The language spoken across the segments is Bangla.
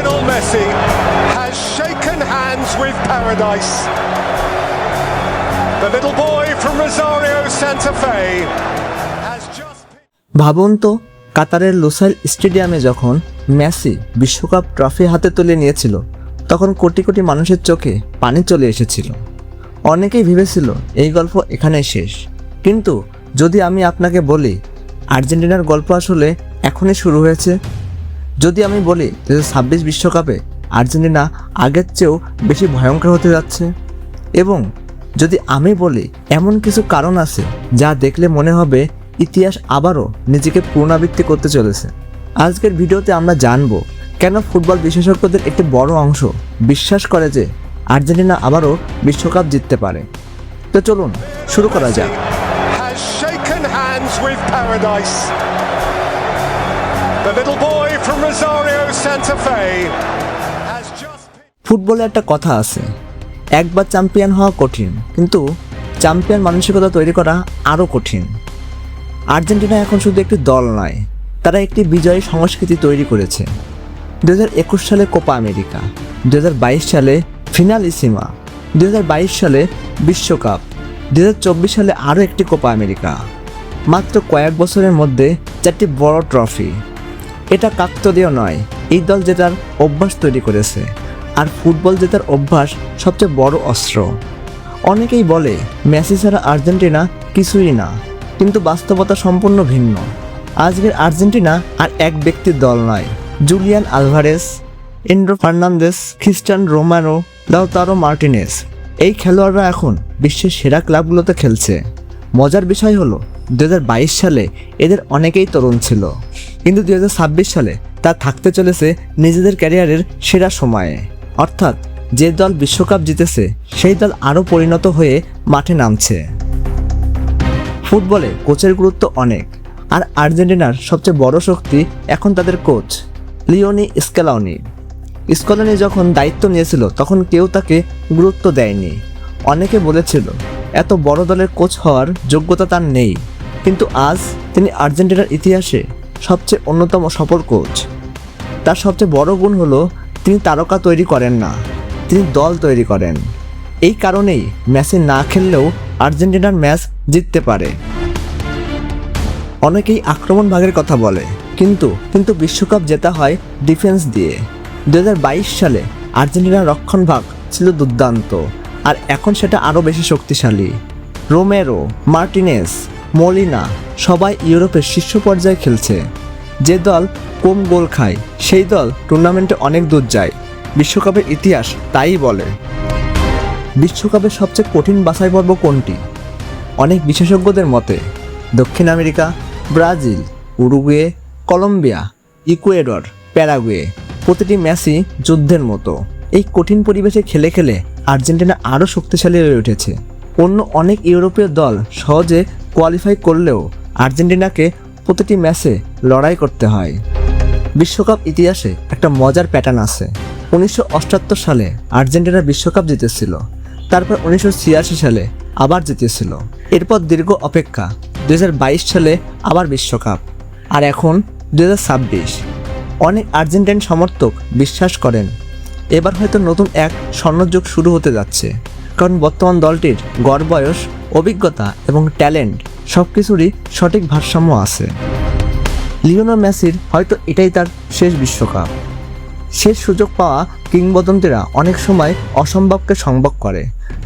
Lionel Messi has shaken hands with paradise. The little boy from Rosario Santa Fe has just... ভাবুন তো, কাতারের লুসাইল স্টেডিয়ামে যখন মেসি বিশ্বকাপ ট্রফি হাতে তুলে নিয়েছিল, তখন কোটি কোটি মানুষের চোখে পানি চলে এসেছিল। অনেকেই ভেবেছিল এই গল্প এখানেই শেষ। কিন্তু যদি আমি আপনাকে বলি আর্জেন্টিনার গল্প আসলে এখনই শুরু হয়েছে, যদি আমি বলি 2026 বিশ্বকাপে আর্জেন্টিনা আগের চেয়েও বেশি ভয়ঙ্কর হতে যাচ্ছে, এবং যদি আমি বলি এমন কিছু কারণ আছে যা দেখলে মনে হবে ইতিহাস আবারও নিজেকে পুনরাবৃত্তি করতে চলেছে। আজকের ভিডিওতে আমরা জানব কেন ফুটবল বিশেষজ্ঞদের একটি বড় অংশ বিশ্বাস করে যে আর্জেন্টিনা আবারও বিশ্বকাপ জিততে পারে। তো চলুন শুরু করা যাক। has shaken hands with paradise. The little boy from Rosario Santa Fe has just... ফুটবলে একটা কথা আছে, একবার চ্যাম্পিয়ন হওয়া কঠিন, কিন্তু চ্যাম্পিয়ন মানসিকতা তৈরি করা আরও কঠিন। আর্জেন্টিনা এখন শুধু একটি দল নয়, তারা একটি বিজয়ী সংস্কৃতি তৈরি করেছে। 2021 সালে কোপা আমেরিকা, 2022 সালে ফিনালিসিমা, 2022 সালে বিশ্বকাপ, 2024 সালে আরও একটি কোপা আমেরিকা। মাত্র কয়েক বছরের মধ্যে 4টি বড় ট্রফি। এটা কাকতালীয় নয়, এই দল জেতার অভ্যাস তৈরি করেছে, আর ফুটবল জেতার অভ্যাস সবচেয়ে বড় অস্ত্র। অনেকেই বলে মেসি ছাড়া আর্জেন্টিনা কিছুই না, কিন্তু বাস্তবতা সম্পূর্ণ ভিন্ন। আজকের আর্জেন্টিনা আর এক ব্যক্তির দল নয়। জুলিয়ান আলভারেস, এন্ড্রো Fernandez, Cristian Romero, Lautaro Martinez, এই খেলোয়াড়রা এখন বিশ্বের সেরা ক্লাবগুলোতে খেলছে। মজার বিষয় হলো 2022 সালে এদের অনেকেই তরুণ ছিল, কিন্তু 2026 সালে তা থাকতে চলেছে নিজেদের ক্যারিয়ারের সেরা সময়ে। অর্থাৎ যে দল বিশ্বকাপ জিতেছে সেই দল আরও পরিণত হয়ে মাঠে নামছে। ফুটবলে কোচের গুরুত্ব অনেক, আর আর্জেন্টিনার সবচেয়ে বড় শক্তি এখন তাদের কোচ লিওনেল স্কলোনি যখন দায়িত্ব নিয়েছিল তখন কেউ তাকে গুরুত্ব দেয়নি। অনেকে বলেছিল এত বড় দলের কোচ হওয়ার যোগ্যতা তার নেই, কিন্তু আজ তিনি আর্জেন্টিনার ইতিহাসে সবচেয়ে অন্যতম সফল কোচ। তার সবচেয়ে বড় গুণ হলো তিনি তারকা তৈরি করেন না, তিনি দল তৈরি করেন। এই কারণেই মেসি না খেললেও আর্জেন্টিনার ম্যাচ জিততে পারে। অনেকেই আক্রমণ ভাগের কথা বলে, কিন্তু বিশ্বকাপ জেতা হয় ডিফেন্স দিয়ে। 2022 সালে আর্জেন্টিনার রক্ষণ ভাগ ছিল দুর্দান্ত, আর এখন সেটা আরও বেশি শক্তিশালী। রোমেরো, মার্টিনেজ, মলিনা সবাই ইউরোপের শীর্ষ পর্যায়ে খেলছে। যে দল কম গোল খায় সেই দল টুর্নামেন্টে অনেক দূর যায়, বিশ্বকাপের ইতিহাস তাই বলে। বিশ্বকাপের সবচেয়ে কঠিন বাছাই পর্ব কোনটি? অনেক বিশেষজ্ঞদের মতে দক্ষিণ America, Brazil, Uruguay, Colombia, Ecuador, Paraguay. প্রতিটি ম্যাচই যুদ্ধের মতো। এই কঠিন পরিবেশে খেলে খেলে আর্জেন্টিনা আরও শক্তিশালী হয়ে উঠেছে। অন্য অনেক ইউরোপীয় দল সহজে কোয়ালিফাই করলেও আর্জেন্টিনাকে প্রতিটি ম্যাচে লড়াই করতে হয়। বিশ্বকাপ ইতিহাসে একটা মজার প্যাটার্ন আছে। 1978 সালে আর্জেন্টিনা বিশ্বকাপ জিতেছিল, তারপর 1986 সালে আবার জিতেছিল। এরপর দীর্ঘ অপেক্ষা, 2022 সালে আবার বিশ্বকাপ, আর এখন 2026। অনেক আর্জেন্টাইন সমর্থক বিশ্বাস করেন এবার হয়তো নতুন এক স্বর্ণযুগ শুরু হতে যাচ্ছে, কারণ বর্তমান দলটির গড় বয়স, অভিজ্ঞতা এবং ট্যালেন্ট সব কিছুরই সঠিক ভারসাম্য আছে। লিওনেল মেসির হয়তো এটাই তার শেষ বিশ্বকাপ। শেষ সুযোগ পাওয়া কিংবদন্তিরা অনেক সময় অসম্ভবকে সম্ভব করে।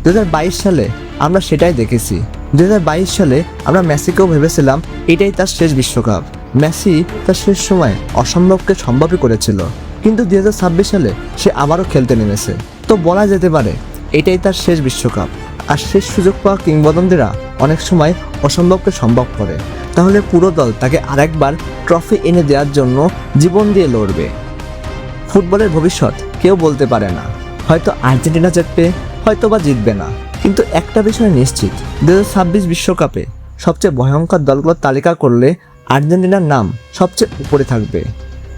2022 সালে আমরা সেটাই দেখেছি। 2022 সালে আমরা মেসিকেও ভেবেছিলাম এটাই তার শেষ বিশ্বকাপ। মেসি তার শেষ সময় অসম্ভবকে সম্ভবই করেছিল, কিন্তু 2026 সালে সে আবারও খেলতে নেমেছে। তো বলা যেতে পারে এটাই তার শেষ বিশ্বকাপ। আর শেষ সুযোগ পাওয়া কিংবদন্তিরা অনেক সময় অসম্ভবকে সম্ভব করে। তাহলে পুরো দল তাকে আরেকবার ট্রফি এনে দেওয়ার জন্য জীবন দিয়ে লড়বে। ফুটবলের ভবিষ্যৎ কেউ বলতে পারে না, হয়তো আর্জেন্টিনা জিতবে, হয়তো বা জিতবে না। কিন্তু একটা বিষয় নিশ্চিত, 2026 বিশ্বকাপে সবচেয়ে ভয়ঙ্কর দলগুলোর তালিকা করলে আর্জেন্টিনার নাম সবচেয়ে উপরে থাকবে।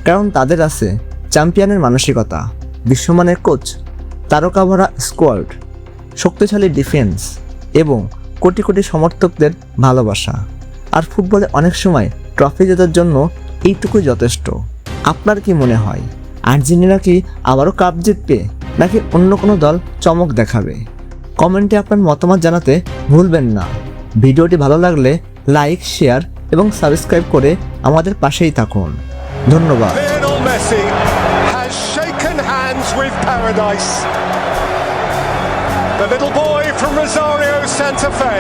কারণ তাদের আছে চ্যাম্পিয়নের মানসিকতা, বিশ্বমানের কোচ, তারকা ভরা স্কোয়াড, শক্তিশালী ডিফেন্স এবং কোটি কোটি সমর্থকদের ভালোবাসা। আর ফুটবলে অনেক সময় ট্রফি জেতার জন্য এইটুকুই যথেষ্ট। আপনার কি মনে হয় আর্জেন্টিনা কি আবারও কাপ জিতবে নাকি অন্য কোনো দল চমক দেখাবে? কমেন্টে আপনার মতামত জানাতে ভুলবেন না। ভিডিওটি ভালো লাগলে লাইক, শেয়ার এবং সাবস্ক্রাইব করে আমাদের পাশেই থাকুন। ধন্যবাদ। Lionel Messi has shaken hands with paradise. The little boy from Rosario, Santa Fe